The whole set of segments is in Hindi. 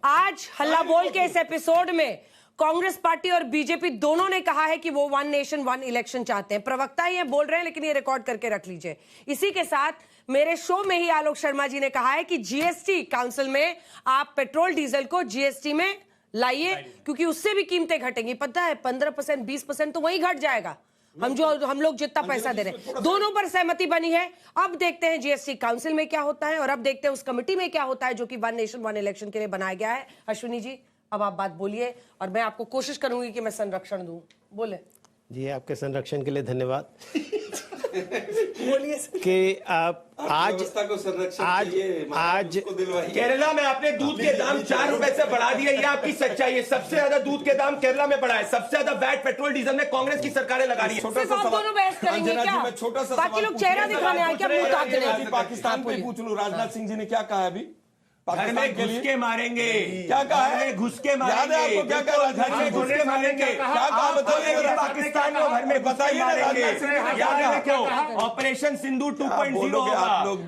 आज हल्ला बोल के इस एपिसोड में कांग्रेस पार्टी और बीजेपी दोनों ने कहा है कि वो वन नेशन वन इलेक्शन चाहते हैं। प्रवक्ता ही ये बोल रहे हैं, लेकिन ये रिकॉर्ड करके रख लीजिए। इसी के साथ मेरे शो में ही आलोक शर्मा जी ने कहा है कि जीएसटी काउंसिल में आप पेट्रोल डीजल को जीएसटी में लाइए, क्योंकि उससे भी कीमतें घटेंगी। पता है 15% 20% तो वही घट जाएगा, हम लोग जितना पैसा दे रहे हैं। दोनों पर सहमति बनी है। अब देखते हैं जीएसटी काउंसिल में क्या होता है और अब देखते हैं उस कमेटी में क्या होता है जो कि वन नेशन वन इलेक्शन के लिए बनाया गया है। अश्विनी जी, अब आप बात बोलिए और मैं आपको कोशिश करूंगी कि मैं संरक्षण दूं। बोले जी, आपके संरक्षण के लिए धन्यवाद। बोलिए कि आप आज केरला में आपने दूध के दाम 4 रुपए से बढ़ा दिए, ये आपकी सच्चाई है। सबसे ज्यादा दूध के दाम केरला में बढ़ा है। सबसे ज्यादा वैट पेट्रोल डीजल में कांग्रेस की सरकारें लगा रही है। सिर्फ आप दोनों बहस करेंगे क्या? बाकी लोग चेहरा दिखाने आए क्या? मुंह ताकने आए? पाकिस्तान पे पूछ लूं, राजनाथ सिंह जी ने क्या कहा अभी? घर में घुस के मारेंगे। क्या कहा है? घुस के मारेंगे। आपको क्या कहा? घर में घुस के मारेंगे। क्या कहा बताइए? पाकिस्तान को घर में घुस के मारेंगे। याद रखो, ऑपरेशन सिंदूर 2.0 होगा।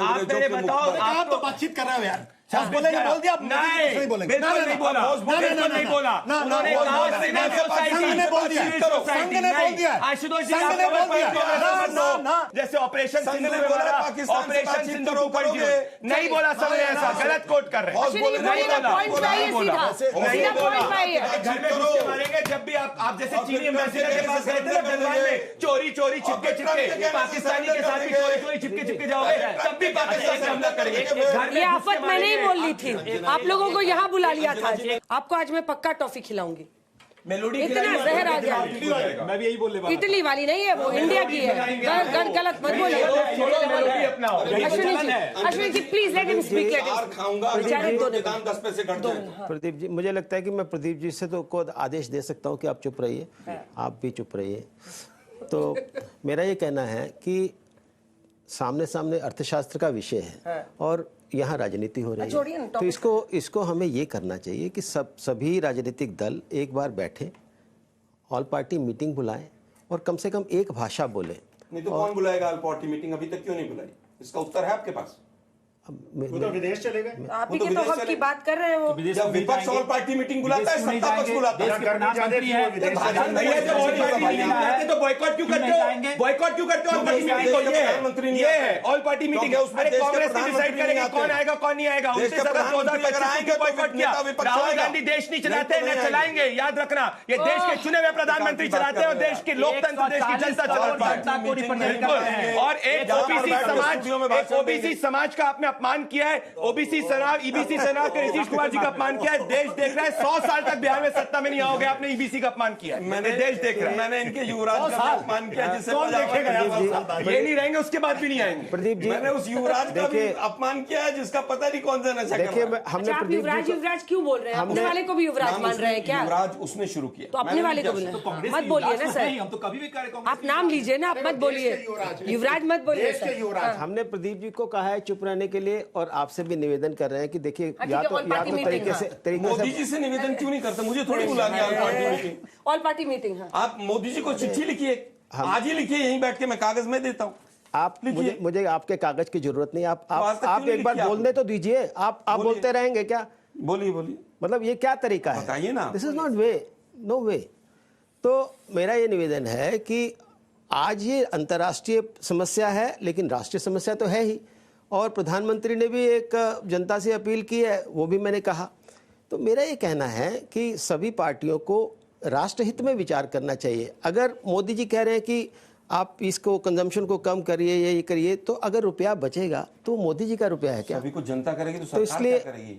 आप मेरे बताओ, आप तो बातचीत कर रहे हो यार। बोले नहीं बोल दिया? नहीं बोला, बिल्कुल नहीं बोला, बिल्कुल नहीं बोला। उन्होंने कहा सिविल सोसाइटी ने बोल दिया, संघ ने बोल दिया, आशुतोष जी ने बोल दिया। जैसे ऑपरेशन सिंदूर में बोला, ऑपरेशन सिंदूर 2.0 नहीं बोला। सब ऐसा गलत कोट कर रहे हैं। नहीं बोला। घर में घुस के मारेंगे। जब भी आप जैसे चीनी एम्बेसडर के पास गए थे ना बंगाल में, चोरी चोरी छिपके छिपके पाकिस्तानी के साथ भी चोरी चोरी छिपके छिपके जाओगे, तब भी पाकिस्तान से हमला करेंगे। ये आफत मैं नहीं बोल रही थी, आप लोगों को यहाँ बुला लिया था। आपको आज मैं पक्का टॉफी खिलाऊंगी। मेलोडी इतना जहर आ गया। मैं भी यही बोलने वाला। इटली वाली नहीं है वो, इंडिया की है। गलत मत बोलिए। Ashwini ji please let him speak. Pradeep ji, मुझे लगता है कि मैं प्रदीप जी से तो खुद आदेश दे सकता हूं कि आप चुप रहिए, आप भी चुप रहिए। तो मेरा ये कहना है कि सामने सामने अर्थशास्त्र का विषय है और यहाँ राजनीति हो रही है, तो इसको हमें ये करना चाहिए कि सभी राजनीतिक दल एक बार बैठे, ऑल पार्टी मीटिंग बुलाएं और कम से कम एक भाषा बोले। नहीं तो कौन बुलाएगा ऑल पार्टी मीटिंग? अभी तक क्यों नहीं बुलाई? इसका उत्तर है आपके पास? वो तो विदेश चले गए। आप ही के तो हक की बात कर रहे हैं। वो जब विपक्ष ऑल पार्टी मीटिंग बुलाता है, सत्ता पक्ष बुलाता है। तो बॉयकॉट क्यों करते हो? बॉयकॉट क्यों करते हो ऑल पार्टी मीटिंग को? ये है ऑल पार्टी मीटिंग है। उसमें कांग्रेस डिसाइड करेगा कौन आएगा कौन नहीं आएगा। 29 अगस्त 2025 को बॉयकॉट किया। राहुल गांधी देश नहीं चलाते, न चलाएंगे। याद रखना, ये देश के चुने हुए प्रधानमंत्री चलाते हैं और देश के लोकतंत्र, देश की जनता चलाती है। और एक ओबीसी समाज का आपने अपमान किया है। ओबीसी सेनाब, ईबीसी सेनाब के नीतीश कुमार जी का अपमान किया है। देश देख रहा है, 100 साल तक बिहार में सत्ता में नहीं आओगे, आपने ईबीसी का अपमान किया है। मैंने देश देख रहा है। मैंने इनके युवराज का अपमान किया, जिससे कौन देखेगा? ये नहीं रहेंगे, उसके बाद भी नहीं आएंगे। प्रदीप जी, मैंने उस युवराज का भी अपमान किया है जिसका पता नहीं कौन सा नशा कर रहा है। हमने आप युवराज क्यों बोल रहे हैं? अपने वाले को भी युवराज मान रहे हैं क्या? युवराज उसने शुरू किया, तो अपने वाले को मत बोलिए ना सर। हम तो कभी भी आप नाम लीजिए ना, आप मत बोलिए युवराज, मत बोलिए सर। हमने प्रदीप जी को कहा है चुप रहने के लिए और आपसे भी निवेदन कर रहे हैं कि देखिए या तो तरीके से मोदी जी से निवेदन क्यों नहीं करते? मुझे थोड़ी बुला दिया all party meeting. All party meeting आप मोदी जी को चिट्ठी लिखिए, आज ही लिखिए, यहीं बैठ के मैं कागज में देता हूँ। आप मुझे आपके कागज की जरूरत नहीं। आप एक बार बोलने तो दीजिए। आप बोलते रहेंगे क्या? बोलिए। मतलब ये क्या तरीका है? बताइए ना। This is not way, no way. तो मेरा ये निवेदन है कि आज ये अंतर्राष्ट्रीय समस्या है, लेकिन राष्ट्रीय समस्या तो है ही। और प्रधानमंत्री ने भी एक जनता से अपील की है, वो भी मैंने कहा। तो मेरा ये कहना है कि सभी पार्टियों को राष्ट्रहित में विचार करना चाहिए। अगर मोदी जी कह रहे हैं कि आप इसको कंजम्पशन को कम करिए, ये करिए, तो अगर रुपया बचेगा तो मोदी जी का रुपया है क्या? अभी को जनता करेगी तो सरकार इसलिए क्या करेगी?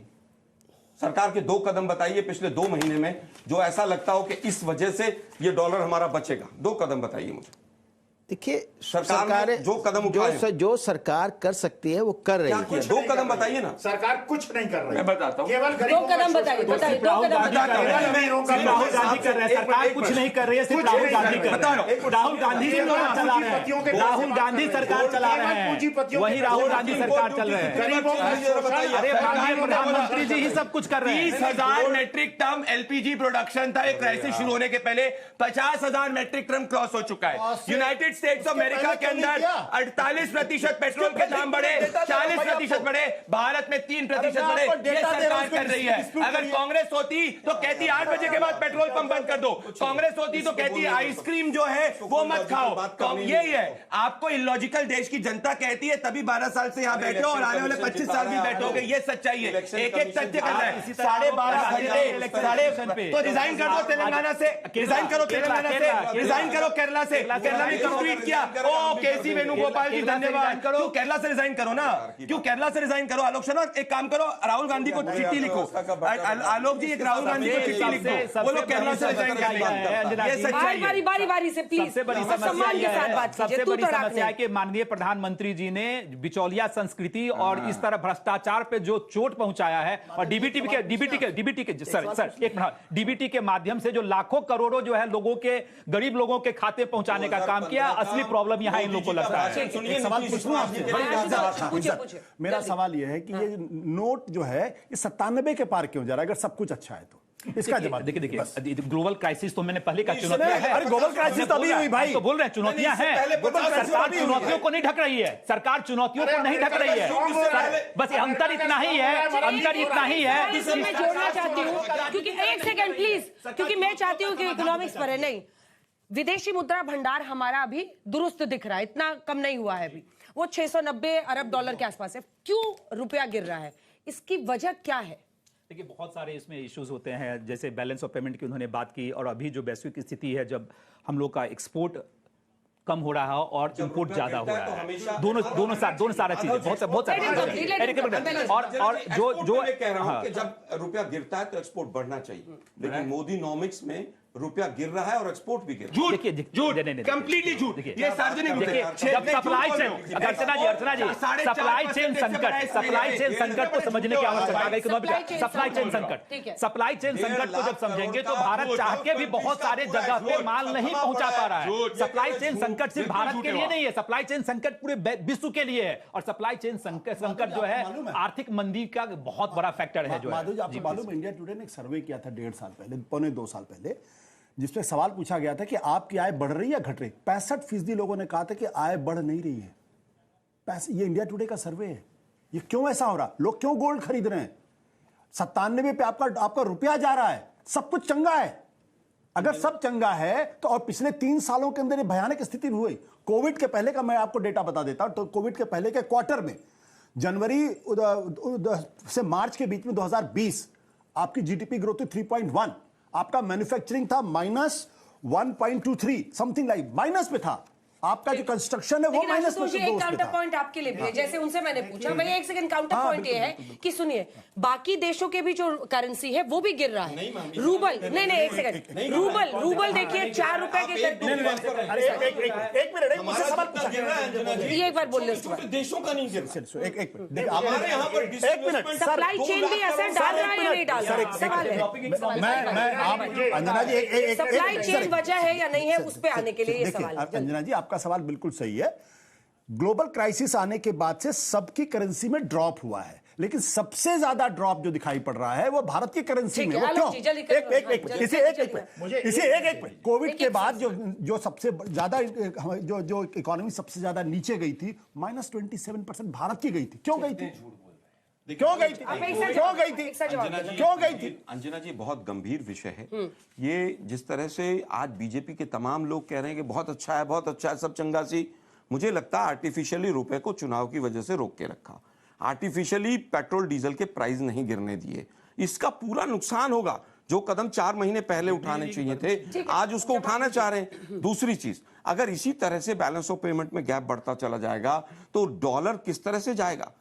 सरकार के 2 कदम बताइए पिछले 2 महीने में जो ऐसा लगता हो कि इस वजह से ये डॉलर हमारा बचेगा। 2 कदम बताइए मुझे। देखिए, सरकार जो कदम जो सरकार कर सकती है वो कर रही है। 2 कदम बताइए ना। सरकार कुछ नहीं कर रही। मैं बताता हूँ, केवल 2 कदम बताइए। 2 कदम राहुल गांधी कर रहे हैं, सरकार कुछ नहीं कर रही है, सिर्फ राहुल गांधी कर रहे हैं। राहुल गांधी सरकार चला रहे हैं, राहुल गांधी सरकार चला रहे हैं, वही राहुल गांधी सरकार चल रहे हैं। अरे प्रधानमंत्री जी ही सब कुछ कर रहे हैं। 30,000 मेट्रिक टन एलपीजी प्रोडक्शन था एक क्राइसिस शुरू होने के पहले, 50,000 मेट्रिक टन क्रॉस हो चुका है। यूनाइटेड स्टेट्स ऑफ अमेरिका के अंदर 48% पेट्रोल के दाम बढ़े, 40% बढ़े, भारत में 3% बढ़े। ये सरकार कर रही है। अगर कांग्रेस होती तो कहती 8 बजे के बाद पेट्रोल पंप बंद कर दो, कांग्रेस होती तो कहती आइसक्रीम जो है वो मत खाओ। यही है, आपको इलॉजिकल देश की जनता कहती है, तभी 12 साल से यहाँ बैठे हो और आने वाले 25 साल भी बैठोगे। ये सच्चाई है। एक एक तथ्य कर रहा है। 12.5 घंटे तो रिजाइन कर दो तेलंगाना से, रिजाइन करो तेलंगाना से, रिजाइन करो केरला से। केरला में कंप्लीट किया। ओ केसी वेणुगोपाल जी धन्यवाद। क्यों केरला से रिजाइन करो ना, क्यों केरला से रिजाइन करो। आलोक शर्मा एक काम करो, राहुल गांधी को चिट्ठी लिखो। आलोक जी एक राहुल गांधी को चिट्ठी लिख दो, वो लोग केरला से रिजाइन करेंगे। ये सच्चाई है। बारी से प्लीज सबसे बड़ी समस्या है कि माननीय प्रधानमंत्री जी ने बिचौलिया संस्कृति और इस तरह भ्रष्टाचार पे जो चोट पहुंचाया है, और डीबीटी के सर एक मिनट, डीबीटी के माध्यम से जो लाखों करोड़ों जो है लोगों के, गरीब लोगों के खाते पहुंचाने का काम किया। असली प्रॉब्लम यहां इन लोगों को लगता है। सवाल पूछूं आपसे? मेरा सवाल यह है कि ये नोट जो है ये 97 के पार क्यों जा रहा है, अगर सब कुछ अच्छा है तो? इसका जवाब देखिए ग्लोबल क्राइसिस तो मैंने पहले का चुनौतियां है। अरे ग्लोबल क्राइसिस तो अभी हुई भाई, तो बोल रहे हैं चुनौतियां हैं। सरकार चुनौतियों को नहीं ढक रही है, सरकार चुनौतियों को नहीं ढक रही है। बस अंतर इतना ही है, अंतर इतना ही है। मैं जोड़ना चाहती हूँ, क्योंकि एक सेकंड प्लीज, क्योंकि मैं चाहती हूँ कि इकोनॉमिक्स पर है। नहीं, विदेशी मुद्रा भंडार हमारा अभी दुरुस्त दिख रहा है, इतना कम नहीं हुआ है अभी, वो 690 अरब डॉलर के आसपास है। क्यों रुपया गिर रहा है, इसकी वजह क्या है? देखिए बहुत सारे इसमें इश्यूज होते हैं, जैसे बैलेंस ऑफ पेमेंट की उन्होंने बात की, और अभी जो वैश्विक स्थिति है, जब हम लोग का एक्सपोर्ट कम हो रहा है और इंपोर्ट ज्यादा हो रहा है, दोनों सारा चीजें बहुत सारी। और जो कह रहा हूं कि जब रुपया गिरता है तो एक्सपोर्ट बढ़ना चाहिए, लेकिन मोदी नॉमिक्स में रुपया गिर रहा है और एक्सपोर्ट भी गिर रहा है। झूठ, कंप्लीटली झूठ। ये सार्वजनिक जब सप्लाई चेन, अर्चना जी सप्लाई चेन संकट को समझने की आवश्यकता है। सप्लाई चेन संकट को जब समझेंगे तो भारत चाह के भी बहुत सारे जगह पे माल नहीं पहुंचा पा रहा है। सप्लाई चेन संकट सिर्फ भारत के लिए नहीं है, सप्लाई चेन संकट पूरे विश्व के लिए है। और सप्लाई चेन संकट जो है आर्थिक मंदी का बहुत बड़ा फैक्टर है। जो माधव जी आपको मालूम, इंडिया टुडे ने एक सर्वे किया था 1.5 साल पहले, पौने 2 साल पहले, जिसमें सवाल पूछा गया था कि आपकी आय बढ़ रही है या घट रही। 65% लोगों ने कहा था कि आय बढ़ नहीं रही है। ये इंडिया टुडे का सर्वे है। ये क्यों ऐसा हो रहा, लोग क्यों गोल्ड खरीद रहे हैं? 97 पे आपका रुपया जा रहा है, सब कुछ चंगा है। अगर सब चंगा है तो, और पिछले 3 सालों के अंदर ये भयानक स्थिति हुई। कोविड के पहले का मैं आपको डेटा बता देता हूं, तो कोविड के पहले के क्वार्टर में, जनवरी से मार्च के बीच में 2020, आपकी जीडीपी ग्रोथ थी 3.1, आपका मैन्युफैक्चरिंग था -1.23, समथिंग लाइक माइनस पे था। आपका जो कंस्ट्रक्शन है वो माइनस में। एक काउंटर पॉइंट आपके लिए भी है, जैसे उनसे मैंने पूछा, भाई एक सेकंड, काउंटर पॉइंट ये है कि सुनिए, बाकी देशों के भी जो करेंसी है वो भी गिर रहा है। रूबल नहीं एक सेकंड, रूबल देखिए 4 रुपए के। एक मिनट, मुझसे सवाल पूछा, ये एक बार बोल ले, देशों का नहीं गिर रहा। एक मिनट, सप्लाई चेन भी असर डाल रहा है या नहीं डाल रहा, सवाल है। अंजना जी, सप्लाई चेन वजह है या नहीं है, उस पे आने के लिए ये सवाल है। अंजना जी आपका सवाल बिल्कुल सही है। ग्लोबल क्राइसिस आने के बाद से सबकी करेंसी में ड्रॉप हुआ है, लेकिन सबसे ज्यादा ड्रॉप जो दिखाई पड़ रहा है वो भारत की करेंसी में। वो क्यों? एक कोविड के बाद जो सबसे ज्यादा जो इकोनॉमी सबसे ज्यादा नीचे गई थी, -27% भारत की गई थी। क्यों गई थी? अंजना जी बहुत गंभीर विषय है ये। जिस तरह से आज बीजेपी के तमाम लोग कह रहे हैं कि बहुत अच्छा है, सब चंगा सी, मुझे लगता है आर्टिफिशियली रुपए को चुनाव की वजह से रोक के रखा, आर्टिफिशियली पेट्रोल डीजल के प्राइस नहीं गिरने दिए। इसका पूरा नुकसान होगा। जो कदम 4 महीने पहले उठाने चाहिए थे, आज उसको उठाना चाह रहे हैं। दूसरी चीज, अगर इसी तरह से बैलेंस ऑफ पेमेंट में गैप बढ़ता चला जाएगा तो डॉलर किस तरह से जाएगा?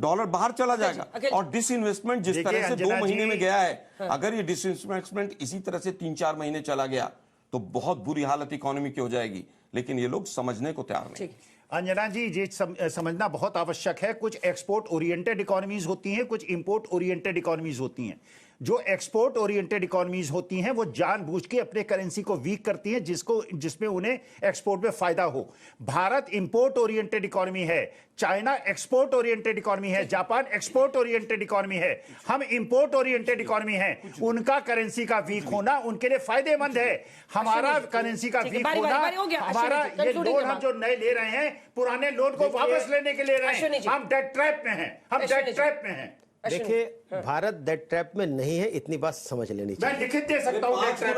डॉलर बाहर चला जाएगा। और डिसइन्वेस्टमेंट जिस तरह से 2 महीने में गया है, अगर ये डिसइन्वेस्टमेंट इसी तरह से 3-4 महीने चला गया तो बहुत बुरी हालत इकोनॉमी की हो जाएगी। लेकिन ये लोग समझने को तैयार नहीं। अंजना जी, ये समझना बहुत आवश्यक है। कुछ एक्सपोर्ट ओरिएंटेड इकोनॉमीज होती हैं, कुछ इंपोर्ट ओरिएंटेड इकोनॉमीज होती हैं। जो एक्सपोर्ट ओरिएंटेड इकोनॉमीज होती हैं वो जानबूझ के अपने करेंसी को वीक करती हैं जिसमें उन्हें एक्सपोर्ट में फायदा हो। भारत इंपोर्ट ओरिएंटेड इकोनॉमी है, चाइना एक्सपोर्ट ओरिएंटेड इकोनॉमी है, जापान एक्सपोर्ट ओरिएंटेड इकोनॉमी है, हम इंपोर्ट ओरिएंटेड इकोनॉमी है। उनका करेंसी का वीक होना उनके लिए फायदेमंद है, हमारा करेंसी का वीक होना, हमारा ये लोन हम जो नए ले रहे हैं पुराने लोन को वापस लेने के ले रहे हैं, हम डेट ट्रैप में हैं, हम डेट ट्रैप में हैं। देखिए, भारत डेट ट्रैप में नहीं है, इतनी बात समझ लेनी चाहिए। मैं लिखित दे सकता हूं डेट ट्रैप,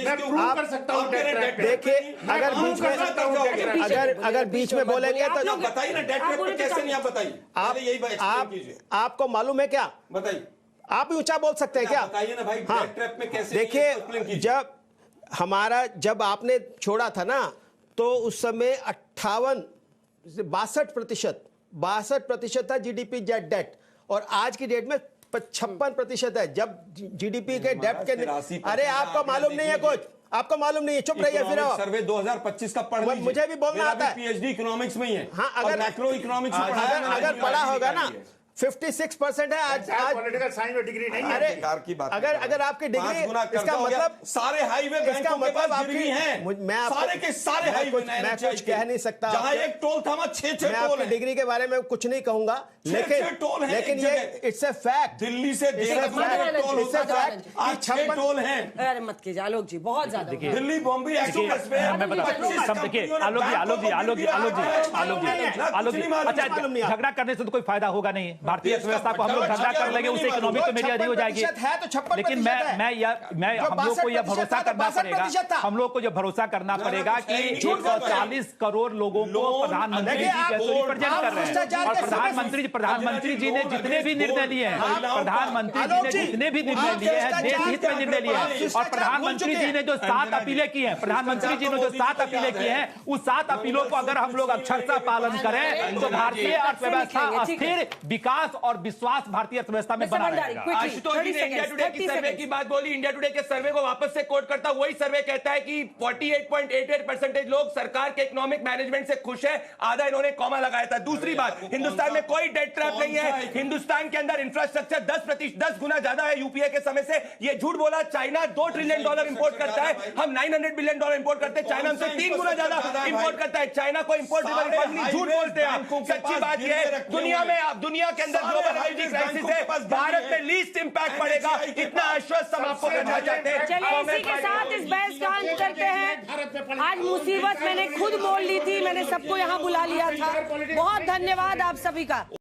मैं प्रूव कर सकता हूं डेट ट्रैप। देखिए, अगर बीच में बोलेंगे तो बताइए ना डेट ट्रैप में कैसे नहीं, आप बताइए। आपको मालूम है क्या? बताइए। आप ही ऊंचा बोल सकते हैं क्या? बताइए ना भाई, डेट ट्रैप में कैसे? देखिए, जब आपने छोड़ा था ना, तो उस समय 62% था जीडीपी डेट, और आज की डेट में 56% है। जब जीडीपी के डेट के, अरे आपको मालूम नहीं है कुछ, आपको मालूम नहीं है, चुप रहिए। फिर सर्वे 2025 का पढ़ लीजिए, मुझे भी बोलना आता है, पीएचडी इकोनॉमिक्स में ही है। हाँ, अगर मैक्रो इकोनॉमिक्स में अगर पढ़ा होगा ना, 56% है आज पॉलिटिकल साइंस में डिग्री नहीं है। अरे की बात अगर आपकी डिग्री, इसका मतलब सारे हाईवे इसका मतलब आपकी हैं, मैं सारे के सारे हाईवे मैं कुछ कह नहीं सकता। जहां एक टोल था वहां 6 मैं टोल आपकी है। डिग्री के बारे में कुछ नहीं कहूंगा, लेकिन ये इट्स ए फैक्ट। दिल्ली से आज 6 टोल हैं। अरे मत कीजिए आलोक जी, बहुत ज्यादा। दिल्ली बॉम्बे एक्सप्रेस पे मैं बता सब देखिए आलोक जी, अच्छा झगड़ा करने से तो कोई फायदा होगा नहीं। भारतीय अर्थव्यवस्था को हम लोग झगड़ा कर लेंगे, उससे इकोनॉमी तो मेरी अधिक हो जाएगी। लेकिन मैं हम लोग को यह भरोसा करना पड़ेगा, हम लोग को यह भरोसा करना पड़ेगा कि 140 करोड़ लोगों को प्रधानमंत्री जी कैसे रिप्रेजेंट कर रहे हैं। और प्रधानमंत्री जी ने जितने भी निर्णय लिए हैं, प्रधानमंत्री जी ने जितने भी निर्णय लिए हैं, देश हित में निर्णय लिए हैं। और प्रधानमंत्री जी ने जो 7 अपीलें की हैं, प्रधानमंत्री जी ने जो 7 अपीलें की हैं, उस 7 अपीलों को अगर हम लोग अक्षरशः पालन करें तो भारतीय अर्थव्यवस्था अस्थिर विकास और विश्वास भारतीय अर्थव्यवस्था में बना रहेगा। आशुतोष जी ने इंडिया टुडे की सर्वे की बात बोली। इंडिया टुडे के सर्वे को वापस से कोट करता हूं, वही सर्वे कहता है कि 48.88% लोग सरकार के इकोनॉमिक मैनेजमेंट से खुश है। आधा इन्होंने कॉमा लगाया था। दूसरी बात, हिंदुस्तान में कोई डेट ट्रैप नहीं है। हिंदुस्तान के अंदर इंफ्रास्ट्रक्चर 10 गुना ज्यादा है यूपीए के समय से। ये झूठ बोला। चाइना $2 ट्रिलियन इंपोर्ट करता है, हम $900 बिलियन इंपोर्ट करते हैं। चाइना हमसे 3 गुना ज्यादा इंपोर्ट करता है। चाइना को इंपोर्टेबल इकोनॉमी झूठ बोलते हैं आप। सच्ची बात यह है, दुनिया के अंदर ग्लोबल एनर्जी क्राइसिस है, भारत में लीस्ट इंपैक्ट पड़ेगा, इतना आश्वस्त हम आपको करना चाहते हैं। चलिए इसी के साथ इस बहस का अंत करते हैं। आज मुसीबत मैंने खुद मोल ली थी, मैंने सबको यहाँ बुला लिया था। बहुत धन्यवाद आप सभी का।